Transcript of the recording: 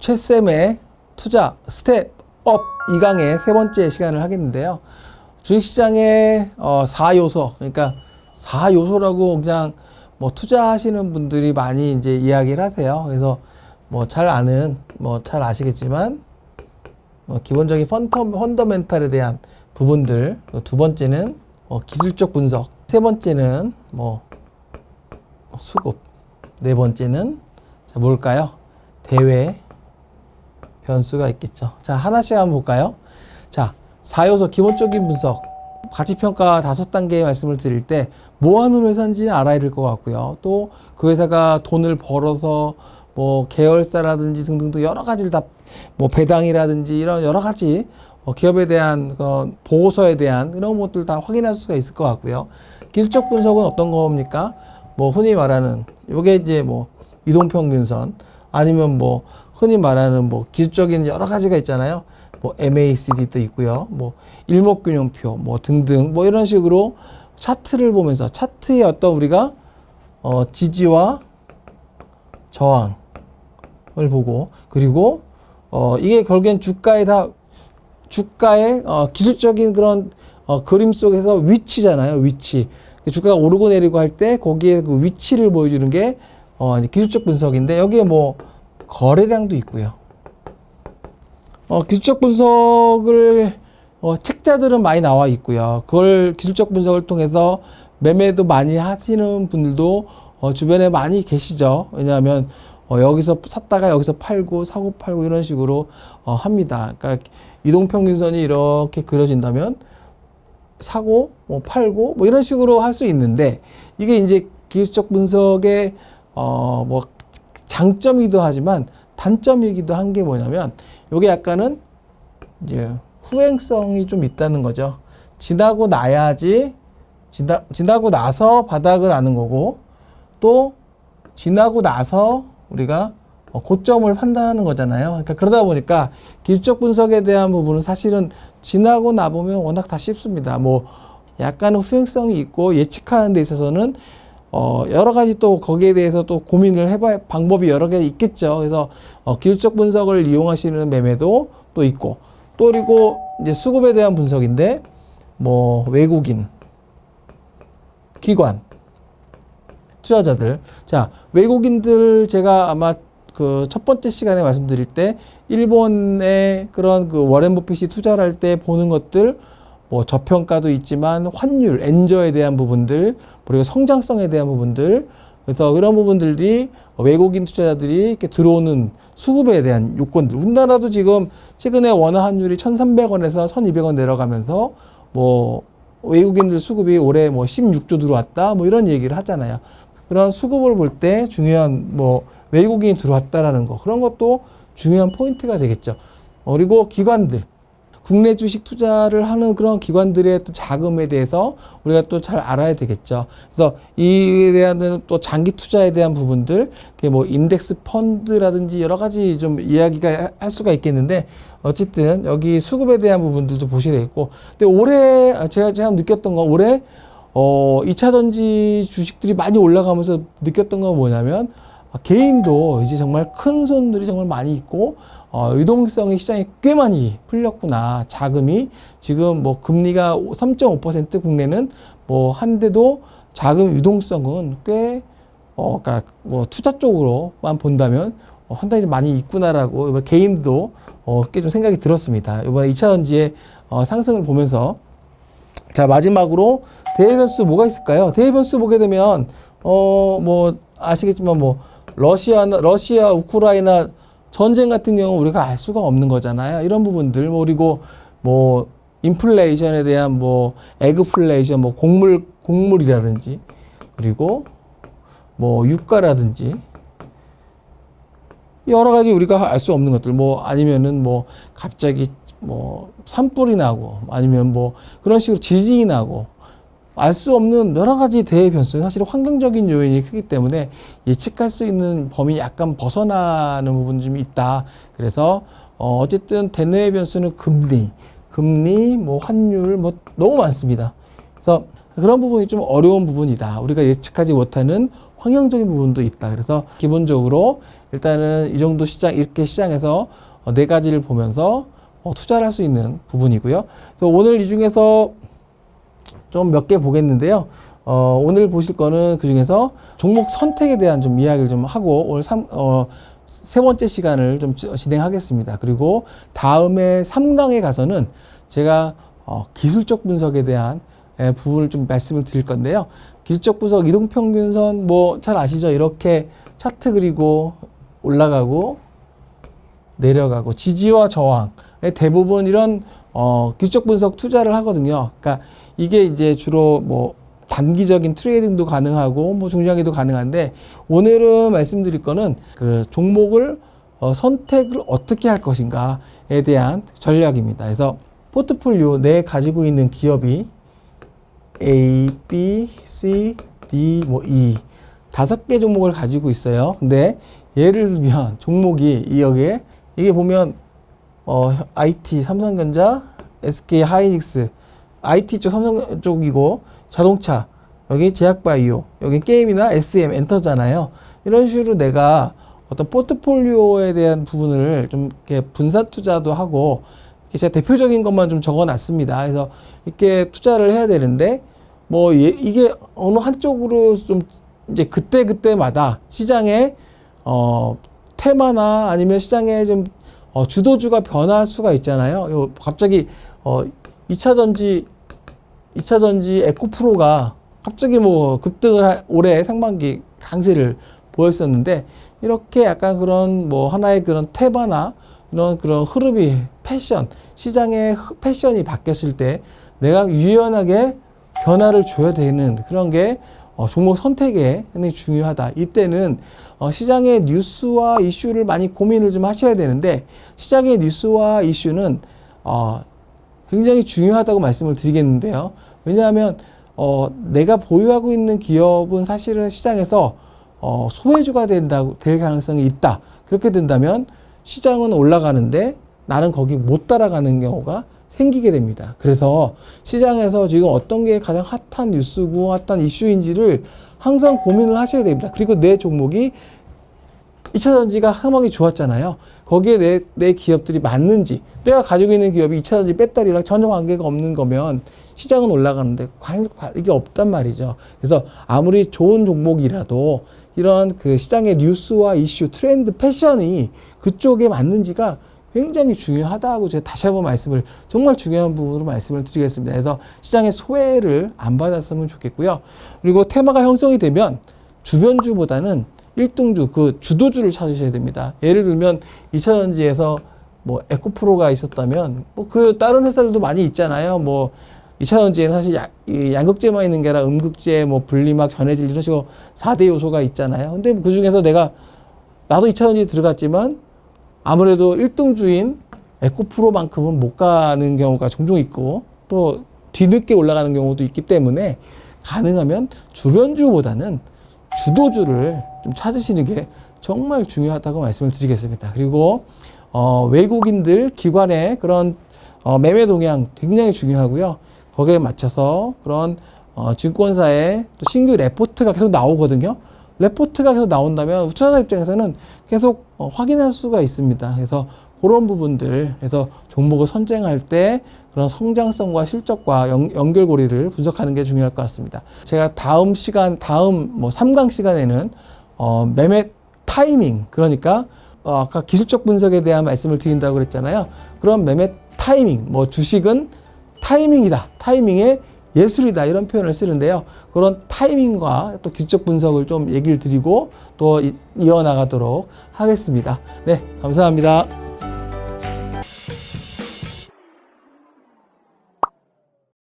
최쌤의 투자 스텝 업 2강의 세 번째 시간을 하겠는데요. 주식시장의 4요소, 그러니까 4요소라고 그냥 뭐 투자하시는 분들이 많이 이제 이야기를 하세요. 그래서 뭐 잘 아는, 뭐 잘 아시겠지만, 기본적인 펀더멘탈에 대한 부분들, 두 번째는 기술적 분석, 세 번째는 뭐 수급, 네 번째는 자 뭘까요? 대외 변수가 있겠죠. 자, 하나씩 한번 볼까요? 자, 4요소 기본적인 분석, 가치평가 5단계 말씀을 드릴 때 뭐 하는 회사인지 알아야 될 것 같고요. 또 그 회사가 돈을 벌어서 뭐 계열사라든지 등등등 여러 가지를 다 뭐 배당이라든지 이런 여러 가지 기업에 대한 보고서에 대한 이런 것들 다 확인할 수가 있을 것 같고요. 기술적 분석은 어떤 겁니까? 뭐 흔히 말하는 요게 이제 뭐 이동평균선 아니면 뭐 흔히 말하는 뭐 기술적인 여러 가지가 있잖아요. 뭐 MACD도 있고요. 뭐 일목균형표 뭐 등등 뭐 이런 식으로 차트를 보면서 차트의 어떤 우리가 지지와 저항을 보고 그리고 이게 결국엔 주가의 기술적인 그런 그림 속에서 위치잖아요. 위치. 주가가 오르고 내리고 할 때 거기에 그 위치를 보여주는 게 이제 기술적 분석인데 여기에 뭐 거래량도 있고요. 기술적 분석을 책자들은 많이 나와 있고요. 그걸 기술적 분석을 통해서 매매도 많이 하시는 분들도 주변에 많이 계시죠. 왜냐하면 여기서 샀다가 여기서 팔고 사고 팔고 이런 식으로 합니다. 그러니까 이동평균선이 이렇게 그려진다면 사고 뭐 팔고 뭐 이런 식으로 할 수 있는데 이게 이제 기술적 분석의 뭐 장점이기도 하지만 단점이기도 한 게 뭐냐면 이게 약간은 이제 후행성이 좀 있다는 거죠. 지나고 나야지 지나고 나서 바닥을 아는 거고 또 지나고 나서 우리가 고점을 판단하는 거잖아요. 그러니까 그러다 보니까 기술적 분석에 대한 부분은 사실은 지나고 나보면 워낙 다 쉽습니다. 뭐 약간은 후행성이 있고 예측하는 데 있어서는 여러 가지 또 거기에 대해서 또 고민을 해봐야 방법이 여러 개 있겠죠. 그래서 기술적 분석을 이용하시는 매매도 또 있고 또 그리고 이제 수급에 대한 분석인데 뭐 외국인, 기관, 투자자들. 자, 외국인들 제가 아마 그 첫 번째 시간에 말씀드릴 때 일본의 그런 그 워렌 버핏이 투자를 할 때 보는 것들 뭐 저평가도 있지만 환율, 엔저에 대한 부분들 그리고 성장성에 대한 부분들 그래서 그런 부분들이 외국인 투자자들이 이렇게 들어오는 수급에 대한 요건들 우리나라도 지금 최근에 원화 환율이 1,300원에서 1,200원 내려가면서 뭐 외국인들 수급이 올해 뭐 16조 들어왔다 뭐 이런 얘기를 하잖아요. 그런 수급을 볼 때 중요한 뭐 외국인이 들어왔다라는 거 그런 것도 중요한 포인트가 되겠죠. 그리고 기관들 국내 주식 투자를 하는 그런 기관들의 또 자금에 대해서 우리가 또 잘 알아야 되겠죠. 그래서 이에 대한 또 장기 투자에 대한 부분들, 그게 뭐 인덱스 펀드라든지 여러 가지 좀 이야기가 할 수가 있겠는데 어쨌든 여기 수급에 대한 부분들도 보셔야 되겠고, 근데 올해 제가 느꼈던 건 올해 2차 전지 주식들이 많이 올라가면서 느꼈던 건 뭐냐면 개인도 이제 정말 큰 손들이 정말 많이 있고 유동성의 시장이 꽤 많이 풀렸구나. 자금이 지금 뭐 금리가 3.5% 국내는 뭐 한데도 자금 유동성은 꽤 그러니까 뭐 투자 쪽으로만 본다면 상당히 많이 있구나라고 이번 개인도 꽤 좀 생각이 들었습니다. 이번에 2차 전지의 상승을 보면서 자 마지막으로 대외 변수 뭐가 있을까요? 대외 변수 보게 되면 뭐 아시겠지만 뭐 러시아 우크라이나 전쟁 같은 경우 우리가 알 수가 없는 거잖아요. 이런 부분들 그리고 뭐 인플레이션에 대한 뭐 에그플레이션 뭐 곡물이라든지 그리고 뭐 유가라든지 여러 가지 우리가 알 수 없는 것들 뭐 아니면은 뭐 갑자기 뭐 산불이 나고 아니면 뭐 그런 식으로 지진이 나고 알 수 없는 여러 가지 대외 변수, 사실 환경적인 요인이 크기 때문에 예측할 수 있는 범위 약간 벗어나는 부분이 좀 있다. 그래서 어쨌든 대내외 변수는 금리, 뭐 환율, 뭐 너무 많습니다. 그래서 그런 부분이 좀 어려운 부분이다. 우리가 예측하지 못하는 환경적인 부분도 있다. 그래서 기본적으로 일단은 이 정도 시장, 이렇게 시장에서 네 가지를 보면서 투자를 할 수 있는 부분이고요. 그래서 오늘 이 중에서 좀 몇 개 보겠는데요. 오늘 보실 거는 그 중에서 종목 선택에 대한 좀 이야기를 좀 하고 오늘 세 번째 시간을 좀 진행하겠습니다. 그리고 다음에 3강에 가서는 제가 기술적 분석에 대한 부분을 좀 말씀을 드릴 건데요. 기술적 분석, 이동평균선 뭐 잘 아시죠? 이렇게 차트 그리고 올라가고 내려가고 지지와 저항의 대부분 이런 기술적 분석 투자를 하거든요. 그러니까 이게 이제 주로 뭐 단기적인 트레이딩도 가능하고 뭐 중장기도 가능한데 오늘은 말씀드릴 거는 그 종목을 선택을 어떻게 할 것인가에 대한 전략입니다. 그래서 포트폴리오 내 가지고 있는 기업이 A, B, C, D, 뭐 E 5개 종목을 가지고 있어요. 근데 예를 들면 종목이 여기에 이게 보면 IT 삼성전자, SK 하이닉스 IT 쪽 삼성 쪽이고 자동차 여기 제약바이오 여기 게임이나 SM 엔터잖아요. 이런 식으로 내가 어떤 포트폴리오에 대한 부분을 좀 이렇게 분산 투자도 하고 제가 대표적인 것만 좀 적어놨습니다. 그래서 이렇게 투자를 해야 되는데 뭐 이게 어느 한쪽으로 좀 이제 그때마다 시장의 테마나 아니면 시장의 좀 주도주가 변할 수가 있잖아요. 갑자기 2차전지 에코프로가 갑자기 뭐 급등을 올해 상반기 강세를 보였었는데 이렇게 약간 그런 뭐 하나의 그런 테마나 이런 그런 흐름이 패션 시장의 패션이 바뀌었을 때 내가 유연하게 변화를 줘야 되는 그런 게 종목 선택에 굉장히 중요하다. 이때는 시장의 뉴스와 이슈를 많이 고민을 좀 하셔야 되는데 시장의 뉴스와 이슈는 굉장히 중요하다고 말씀을 드리겠는데요. 왜냐하면 내가 보유하고 있는 기업은 사실은 시장에서 소외주가 될 가능성이 있다. 그렇게 된다면 시장은 올라가는데 나는 거기 못 따라가는 경우가 생기게 됩니다. 그래서 시장에서 지금 어떤 게 가장 핫한 뉴스고 핫한 이슈인지를 항상 고민을 하셔야 됩니다. 그리고 내 종목이 2차전지가 상황이 좋았잖아요. 거기에 내 기업들이 맞는지 내가 가지고 있는 기업이 2차전지 배터리랑 전혀 관계가 없는 거면 시장은 올라가는데 이게 없단 말이죠. 그래서 아무리 좋은 종목이라도 이런 그 시장의 뉴스와 이슈, 트렌드, 패션이 그쪽에 맞는지가 굉장히 중요하다고 제가 다시 한번 정말 중요한 부분으로 말씀을 드리겠습니다. 그래서 시장의 소외를 안 받았으면 좋겠고요. 그리고 테마가 형성이 되면 주변주보다는 1등주, 그 주도주를 찾으셔야 됩니다. 예를 들면 2차전지에서 뭐 에코프로가 있었다면 뭐 그 다른 회사들도 많이 있잖아요. 뭐 2차전지에는 사실 양극재만 있는 게 아니라 음극재, 뭐 분리막, 전해질 이런 식으로 4대 요소가 있잖아요. 근데 그 중에서 나도 2차전지에 들어갔지만 아무래도 1등주인 에코프로만큼은 못 가는 경우가 종종 있고 또 뒤늦게 올라가는 경우도 있기 때문에 가능하면 주변주보다는 주도주를 좀 찾으시는 게 정말 중요하다고 말씀을 드리겠습니다. 그리고 외국인들 기관의 그런 매매 동향 굉장히 중요하고요. 거기에 맞춰서 그런 증권사의 또 신규 레포트가 계속 나오거든요. 레포트가 계속 나온다면 투자자 입장에서는 계속 확인할 수가 있습니다. 그래서 그런 부분들, 그래서 종목을 선정할 때 그런 성장성과 실적과 연결고리를 분석하는 게 중요할 것 같습니다. 제가 다음 뭐 3강 시간에는 매매 타이밍, 그러니까 아까 기술적 분석에 대한 말씀을 드린다고 그랬잖아요. 그런 매매 타이밍, 뭐 주식은 타이밍이다, 타이밍의 예술이다 이런 표현을 쓰는데요. 그런 타이밍과 또 기술적 분석을 좀 얘기를 드리고 또 이어나가도록 하겠습니다. 네, 감사합니다.